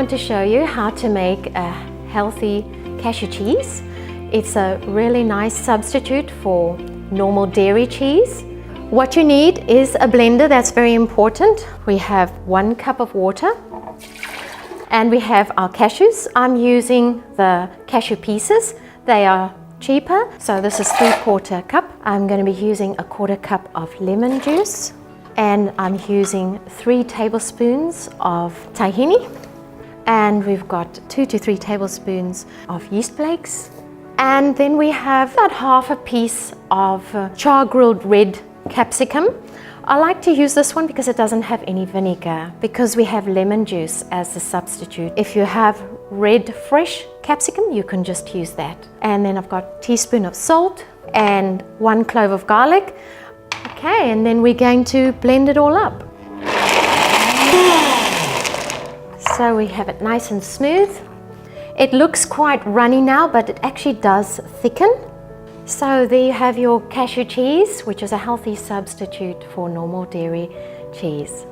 want to show you how to make a healthy cashew cheese. It's a really nice substitute for normal dairy cheese. What you need is a blender, that's very important. We have 1 cup of water and we have our cashews. I'm using the cashew pieces. They are cheaper, so this is 3/4 cup. I'm going to be using 1/4 cup of lemon juice, and I'm using 3 tablespoons of tahini, and we've got 2 to 3 tablespoons of yeast flakes, and then we have about half a piece of char grilled red capsicum. I like to use this one because it doesn't have any vinegar, because we have lemon juice as the substitute. If you have red fresh capsicum, you can just use that. And then I've got a teaspoon of salt and 1 clove of garlic. Okay, and then we're going to blend it all up. So we have it nice and smooth. It looks quite runny now, but it actually does thicken. So there you have your cashew cheese, which is a healthy substitute for normal dairy cheese.